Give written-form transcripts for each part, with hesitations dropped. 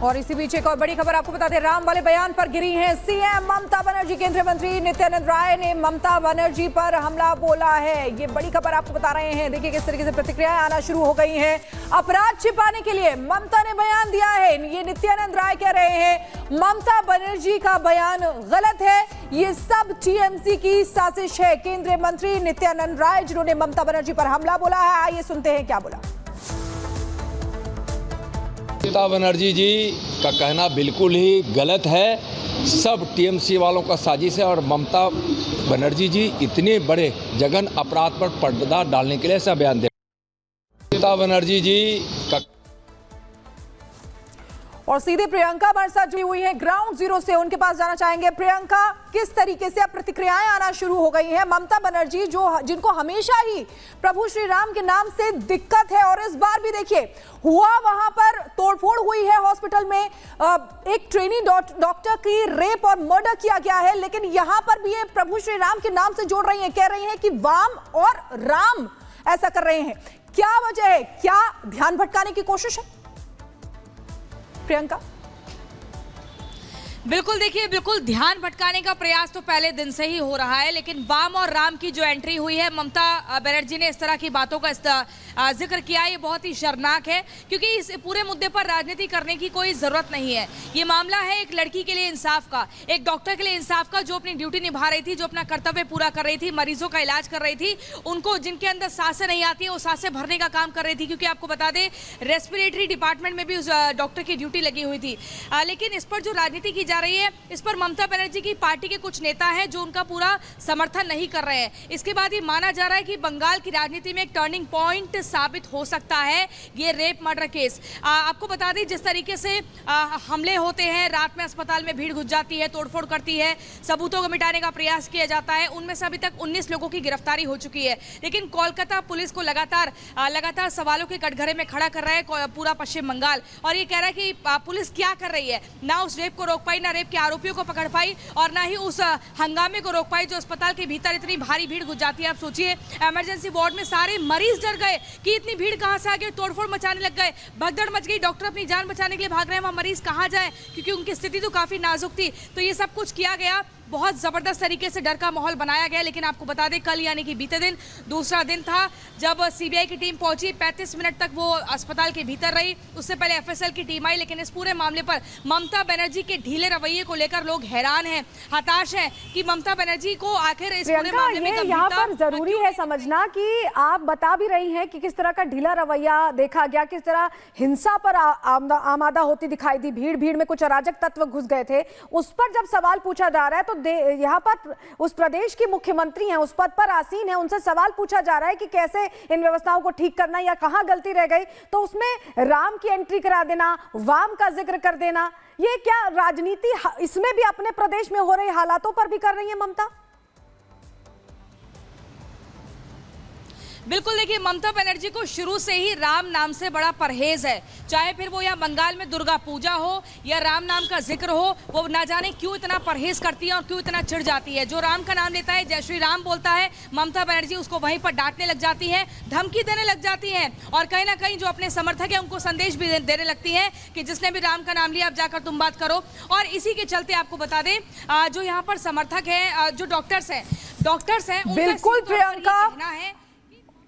और इसी बीच एक और बड़ी खबर आपको बता दें, राम वाले बयान पर गिरी हैं सीएम ममता बनर्जी। केंद्रीय मंत्री नित्यानंद राय ने ममता बनर्जी पर हमला बोला है। ये बड़ी खबर आपको बता रहे हैं। देखिए किस तरीके से प्रतिक्रियाएं आना शुरू हो गई हैं। अपराध छिपाने के लिए ममता ने बयान दिया है। ये नित्यानंद राय कह रहे हैं ममता बनर्जी का बयान गलत है, ये सब टीएमसी की साजिश है। केंद्रीय मंत्री नित्यानंद राय जिन्होंने ममता बनर्जी पर हमला बोला है, आइए सुनते हैं क्या बोला। ममता बनर्जी जी का कहना बिल्कुल ही गलत है, सब टीएमसी वालों का साजिश है और ममता बनर्जी जी इतने बड़े जघन अपराध पर पर्दा डालने के लिए ऐसा बयान दे। ममता बनर्जी जी का और सीधे प्रियंका हमारे साथ जुड़ी हुई है ग्राउंड जीरो से, उनके पास जाना चाहेंगे। प्रियंका, किस तरीके से अब प्रतिक्रियाएं आना शुरू हो गई हैं? ममता बनर्जी जिनको हमेशा ही प्रभु श्री राम के नाम से दिक्कत है, और इस बार भी देखिए हुआ, वहां पर तोड़फोड़ हुई है हॉस्पिटल में, एक ट्रेनी डॉक्टर की रेप और मर्डर किया गया है, लेकिन यहां पर भी ये प्रभु श्री राम के नाम से जोड़ रही है, कह रही है कि वाम और राम ऐसा कर रहे हैं। क्या वजह है? क्या ध्यान भटकाने की कोशिश है प्रियंका? बिल्कुल, देखिए बिल्कुल ध्यान भटकाने का प्रयास तो पहले दिन से ही हो रहा है, लेकिन वाम और राम की जो एंट्री हुई है, ममता बनर्जी ने इस तरह की बातों का जिक्र किया, ये बहुत ही शर्मनाक है, क्योंकि इस पूरे मुद्दे पर राजनीति करने की कोई जरूरत नहीं है। ये मामला है एक लड़की के लिए इंसाफ का, एक डॉक्टर के लिए इंसाफ का, जो अपनी ड्यूटी निभा रही थी, जो अपना कर्तव्य पूरा कर रही थी, मरीजों का इलाज कर रही थी, उनको जिनके अंदर सांसें नहीं आती है वो सांसें भरने का काम कर रही थी, क्योंकि आपको बता दें रेस्पिरेटरी डिपार्टमेंट में भी उस डॉक्टर की ड्यूटी लगी हुई थी। लेकिन इस पर जो राजनीति की जा रही है, इस पर ममता बनर्जी की पार्टी के कुछ नेता हैं जो उनका पूरा समर्थन नहीं कर रहे हैं। इसके बाद ये माना जा रहा है कि बंगाल की राजनीति में एक टर्निंग पॉइंट साबित हो सकता है ये रेप मर्डर केस। आपको बता दें जिस तरीके से हमले होते हैं, रात में अस्पताल में भीड़ घुस जाती है, तोड़फोड़ करती है, सबूतों को मिटाने का प्रयास किया जाता है, उनमें से अभी तक 19 लोगों की गिरफ्तारी हो चुकी है। लेकिन कोलकाता पुलिस को लगातार सवालों के कटघरे में खड़ा कर रहा है पूरा पश्चिम बंगाल, और ये कह रहा है कि पुलिस क्या कर रही है, ना उस रेप को रोक पाई, ना रेप के आरोपियों को पकड़ पाई, और ना ही उस हंगामे को रोक पाई जो अस्पताल के भीतर इतनी भारी भीड़ घुस जाती है। आप सोचिए इमरजेंसी वार्ड में सारे मरीज डर गए कि इतनी भीड़ कहां से आ गई, तोड़फोड़ मचाने लग गए, भगदड़ मच गई, डॉक्टर अपनी जान बचाने के लिए भाग रहे हैं, वहां मरीज कहां जाए, क्योंकि उनकी स्थिति तो काफी नाजुक थी। तो ये सब कुछ किया गया, बहुत जबरदस्त तरीके से डर का माहौल बनाया गया। लेकिन आपको बता दें कल यानी कि बीते दिन दूसरा दिन था जब सीबीआई की टीम पहुंची, 35 मिनट तक वो अस्पताल के भीतर रही, उससे पहले एफएसएल की टीम आई। लेकिन इस पूरे मामले पर ममता बनर्जी के ढीले रवैये को लेकर लोग हैरान हैं, हताश हैं कि ममता बनर्जी को आखिर इस पूरे मामले में यहाँ पर जरूरी है समझना कि आप बता भी रही हैं कि किस तरह का ढीला रवैया देखा गया, किस तरह हिंसा पर आमादा होती दिखाई दी, भीड़ में कुछ अराजक तत्व घुस गए थे। उस पर जब सवाल पूछा जा रहा है तो यहाँ पर उस प्रदेश की मुख्यमंत्री हैं, उस पद पर आसीन है, उनसे सवाल पूछा जा रहा है कि कैसे इन व्यवस्थाओं को ठीक करना या कहां गलती रह गई, तो उसमें राम की एंट्री करा देना, वाम का जिक्र कर देना, ये क्या राजनीति इसमें भी अपने प्रदेश में हो रहे हालातों पर भी कर रही है ममता? बिल्कुल, देखिए ममता बनर्जी को शुरू से ही राम नाम से बड़ा परहेज है, चाहे फिर वो यहाँ बंगाल में दुर्गा पूजा हो या राम नाम का जिक्र हो, वो ना जाने क्यों इतना परहेज करती है और क्यों इतना चिढ़ जाती है। जो राम का नाम लेता है, जय श्री राम बोलता है, ममता बनर्जी उसको वहीं पर डांटने लग जाती है, धमकी देने लग जाती है, और कहीं ना कहीं जो अपने समर्थक है उनको संदेश भी देने लगती है कि जिसने भी राम का नाम लिया अब जाकर तुम बात करो। और इसी के चलते आपको बता दें जो यहाँ पर समर्थक है, जो डॉक्टर्स हैं बिल्कुल प्रियंका,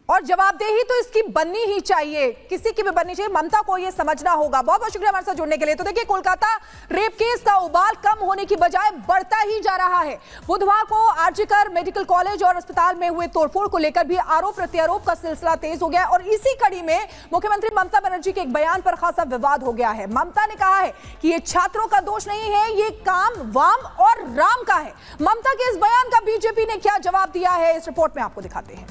और जवाबदेही तो इसकी बननी ही चाहिए, किसी की भी बननी चाहिए, ममता को ये समझना होगा। बहुत बहुत शुक्रिया हमारे साथ जुड़ने के लिए। तो देखिए कोलकाता रेप केस का उबाल कम होने की बजाय बढ़ता ही जा रहा है। बुधवार को आरजीकर मेडिकल कॉलेज और अस्पताल में हुए तोड़फोड़ को लेकर भी आरोप प्रत्यारोप का सिलसिला तेज हो गया, और इसी कड़ी में मुख्यमंत्री ममता बनर्जी के एक बयान पर खासा विवाद हो गया है। ममता ने कहा है कि ये छात्रों का दोष नहीं है, ये काम वाम और राम का है। ममता के इस बयान का बीजेपी ने क्या जवाब दिया है, इस रिपोर्ट में आपको दिखाते हैं।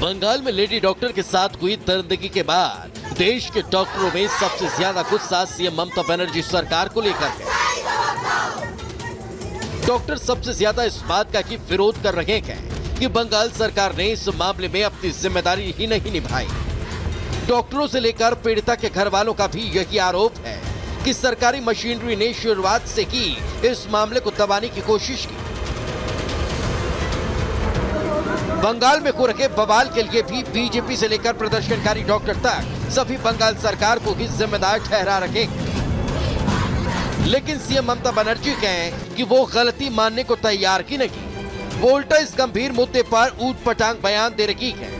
बंगाल में लेडी डॉक्टर के साथ हुई दरिंदगी के बाद देश के डॉक्टरों में सबसे ज्यादा गुस्सा सीएम ममता बनर्जी सरकार को लेकर है। डॉक्टर सबसे ज्यादा इस बात का कि विरोध कर रहे हैं कि बंगाल सरकार ने इस मामले में अपनी जिम्मेदारी ही नहीं निभाई। डॉक्टरों से लेकर पीड़िता के घर वालों का भी यही आरोप है कि सरकारी मशीनरी ने शुरुआत से ही इस मामले को दबाने की कोशिश की। बंगाल में हो रहे बवाल के लिए भी बीजेपी से लेकर प्रदर्शनकारी डॉक्टर तक सभी बंगाल सरकार को ही जिम्मेदार ठहरा रहे। लेकिन सीएम ममता बनर्जी कहें कि वो गलती मानने को तैयार ही नहीं। वो उल्टा इस गंभीर मुद्दे पर ऊट-पटांग बयान दे रही है।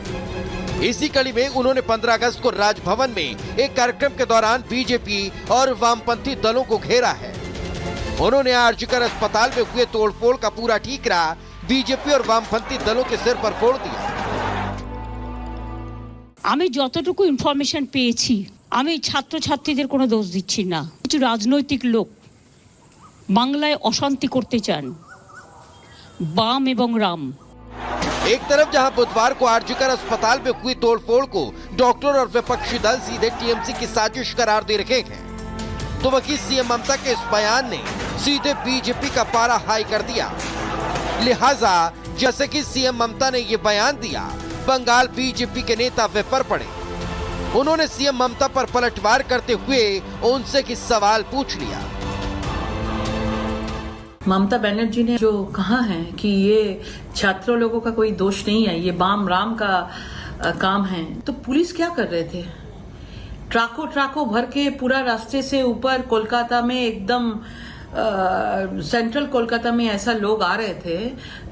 इसी कड़ी में उन्होंने 15 अगस्त को राजभवन में एक कार्यक्रम के दौरान बीजेपी और वामपंथी दलों को घेरा है। उन्होंने आरजीकर अस्पताल में हुए तोड़फोड़ का पूरा ठीकरा बीजेपी और वामपंथी दलों के सिर पर फोड़ दिया। আমি যতটুকু ইনফরমেশন পেয়েছি, আমি ছাত্রছাত্রীদের কোনো দোষ দিচ্ছি না। কিছু রাজনৈতিক লোক বাংলায় অশান্তি করতে চান, বাম এবং রাম। एक तरफ जहां बुधवार को आरजीकर अस्पताल में हुई तोड़फोड़ को डॉक्टर और विपक्षी दल सीधे टीएमसी की साजिश करार दे रहे हैं, तो वहीं सीएम ममता के इस बयान ने सीधे बीजेपी का पारा हाई कर दिया। लिहाजा जैसे कि सीएम ममता ने ये बयान दिया, बंगाल बीजेपी के नेता विफर पड़े। उन्होंने सीएम ममता पर पलटवार करते हुए उनसे कि सवाल पूछ लिया। ममता बनर्जी ने जो कहा है कि ये छात्रों लोगों का कोई दोष नहीं है, ये बाम राम का काम है, तो पुलिस क्या कर रहे थे? ट्रकों भर के पूरा रास्ते से ऊपर कोलकाता में एकदम सेंट्रल कोलकाता में ऐसा लोग आ रहे थे,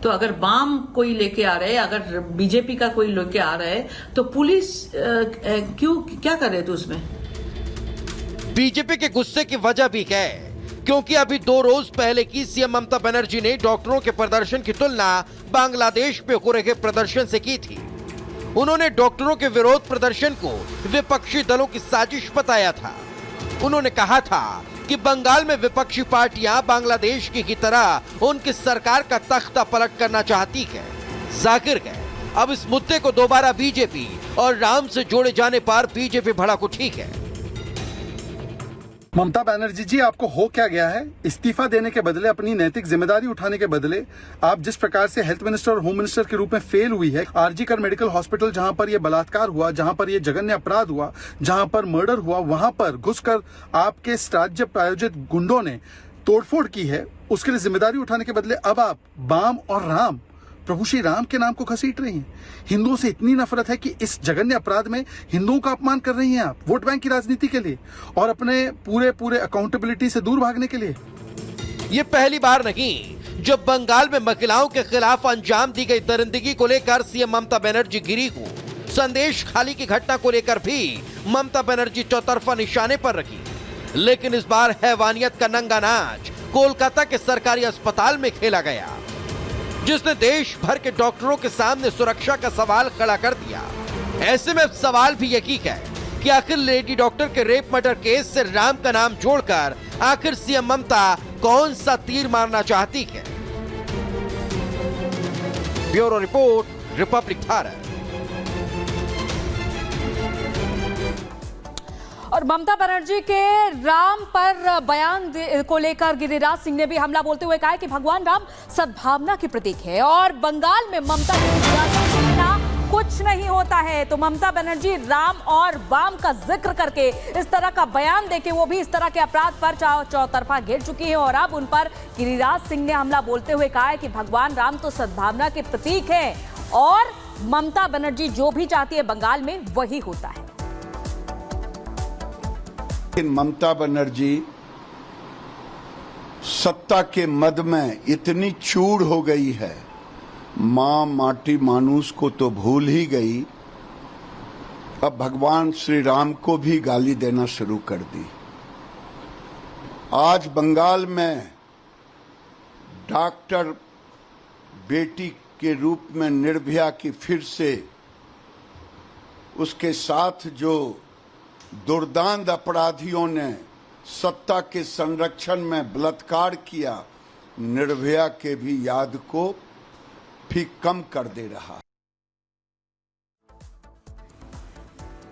तो अगर बाम कोई लेके आ रहे, अगर बीजेपी का कोई लेके आ रहा है, तो पुलिस क्या कर रहे थे उसमें? बीजेपी के गुस्से की वजह भी है, क्योंकि अभी 2 रोज पहले की सीएम ममता बनर्जी ने डॉक्टरों के प्रदर्शन की तुलना बांग्लादेश में हो रहे प्रदर्शन से की थी। उन्होंने डॉक्टरों के विरोध प्रदर्शन को विपक्षी दलों की साजिश बताया था। उन्होंने कहा था कि बंगाल में विपक्षी पार्टियां बांग्लादेश की तरह उनकी सरकार का तख्ता पलट करना चाहती है। जाहिर है अब इस मुद्दे को दोबारा बीजेपी और राम से जोड़े जाने पर बीजेपी भड़क उठी है। ममता बनर्जी जी, आपको हो क्या गया है? इस्तीफा देने के बदले, अपनी नैतिक जिम्मेदारी उठाने के बदले, आप जिस प्रकार से हेल्थ मिनिस्टर और होम मिनिस्टर के रूप में फेल हुई है, आरजीकर मेडिकल हॉस्पिटल जहां पर यह बलात्कार हुआ, जहां पर यह जघन्य अपराध हुआ, जहां पर मर्डर हुआ, वहां पर घुसकर आपके राज्य प्रायोजित गुंडों ने तोड़फोड़ की है, उसके लिए जिम्मेदारी उठाने के बदले अब आप बाम और राम, प्रभु श्री राम के नाम को घसीट रही हैं। हिंदुओं से इतनी नफरत है कि इस जघन्य अपराध में हिंदुओं का अपमान कर रही हैं आप, वोट बैंक की राजनीति के लिए और अपने पूरे अकाउंटेबिलिटी से दूर भागने के लिए। ये पहली बार नहीं जब बंगाल में महिलाओं के खिलाफ अंजाम दी गई दरिंदगी को लेकर सीएम ममता बनर्जी गिरी हो। संदेश खाली की घटना को लेकर भी ममता बनर्जी चौतरफा निशाने पर रखी, लेकिन इस बार हैवानियत का नंगा नाच कोलकाता के सरकारी अस्पताल में खेला गया, जिसने देश भर के डॉक्टरों के सामने सुरक्षा का सवाल खड़ा कर दिया। ऐसे में सवाल भी यही है कि आखिर लेडी डॉक्टर के रेप मर्डर केस से राम का नाम जोड़कर आखिर सीएम ममता कौन सा तीर मारना चाहती है? Bureau report, Republic Bharat. और ममता बनर्जी के राम पर बयान को लेकर गिरिराज सिंह ने भी हमला बोलते हुए कहा कि भगवान राम सद्भावना की प्रतीक है और बंगाल में ममता के कुछ नहीं होता है। तो ममता बनर्जी राम और वाम का जिक्र करके इस तरह का बयान देके वो भी इस तरह के अपराध पर चौतरफा घेर चुकी है और अब उन पर गिरिराज सिंह ने हमला बोलते हुए कहा है कि भगवान राम तो सद्भावना के प्रतीक है और ममता बनर्जी जो भी चाहती है बंगाल में वही होता है। ममता बनर्जी सत्ता के मद में इतनी चूड़ हो गई है, मां माटी मानुस को तो भूल ही गई, अब भगवान श्री राम को भी गाली देना शुरू कर दी। आज बंगाल में डॉक्टर बेटी के रूप में निर्भया की फिर से उसके साथ जो दुर्दांत अपराधियों ने सत्ता के संरक्षण में बलात्कार किया, निर्भया के भी याद को भी कम कर दे रहा।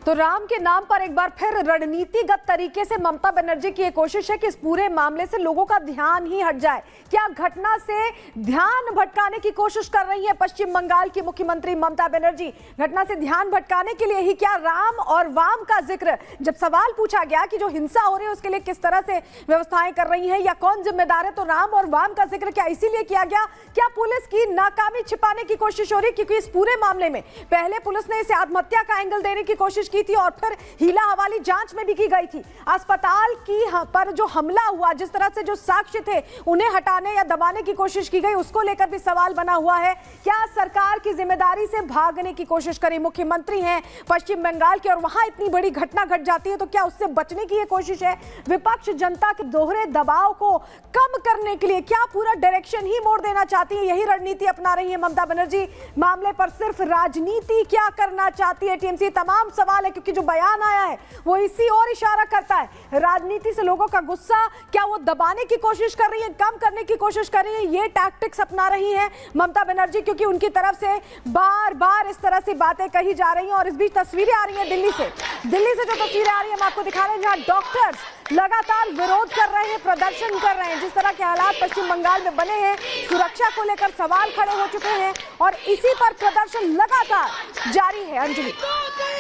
तो राम के नाम पर एक बार फिर रणनीतिगत तरीके से ममता बनर्जी की ये कोशिश है कि इस पूरे मामले से लोगों का ध्यान ही हट जाए। क्या घटना से ध्यान भटकाने की कोशिश कर रही है पश्चिम बंगाल की मुख्यमंत्री ममता बनर्जी? घटना से ध्यान भटकाने के लिए ही क्या राम और वाम का जिक्र? जब सवाल पूछा गया कि जो हिंसा हो रही है उसके लिए किस तरह से व्यवस्थाएं कर रही है या कौन जिम्मेदार है, तो राम और वाम का जिक्र क्या इसीलिए किया गया? क्या पुलिस की नाकामी छिपाने की कोशिश हो रही है? क्योंकि इस पूरे मामले में पहले पुलिस ने इसे आत्महत्या का एंगल देने की कोशिश की थी और फिर हीला हवाली जांच में भी की गई थी। अस्पताल की पर जो हमला हुआ, जिस तरह से जो साक्ष्य थे उन्हें हटाने या दबाने की कोशिश की गई, उसको लेकर भी सवाल बना हुआ है। क्या सरकार की जिम्मेदारी से भागने की कोशिश करी? मुख्यमंत्री हैं पश्चिम बंगाल के और वहां इतनी बड़ी घटना घट जाती है तो क्या उससे बचने की ये कोशिश है? विपक्ष जनता के दोहरे दबाव को कम करने के लिए क्या पूरा डायरेक्शन ही मोड़ देना चाहती है? यही रणनीति अपना रही है ममता बनर्जी। मामले पर सिर्फ राजनीति क्या करना चाहती है टीएमसी? तमाम सवाल है क्योंकि जो बयान आया है वो इसी और इशारा करता है। राजनीति से लोगों का गुस्सा क्या वो दबाने की कोशिश कर रही है, कम करने की कोशिश कर रही है? ये टैक्टिक्स अपना रही है ममता बनर्जी क्योंकि उनकी तरफ से बार बार इस तरह से बातें कही जा रही हैं। और इस बीच तस्वीरें आ रही हैं दिल्ली से जो तस्वीरें आ रही है हम आपको दिखा रहे हैं, जहां डॉक्टर्स लगातार विरोध कर रहे हैं, प्रदर्शन कर रहे हैं। जिस तरह के हालात पश्चिम बंगाल में बने हैं, सुरक्षा को लेकर सवाल खड़े हो चुके हैं और इसी पर प्रदर्शन लगातार जारी है। अंजलि,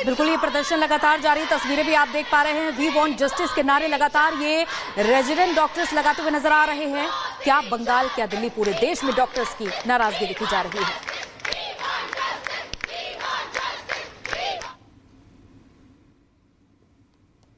बिल्कुल ये प्रदर्शन लगातार जारी, तस्वीरें भी आप देख पा रहे हैं। वी वांट जस्टिस के नारे लगातार ये रेजिडेंट डॉक्टर्स लगाते हुए नजर आ रहे हैं। क्या बंगाल, क्या दिल्ली, पूरे देश में डॉक्टर्स की नाराजगी देखी जा रही है।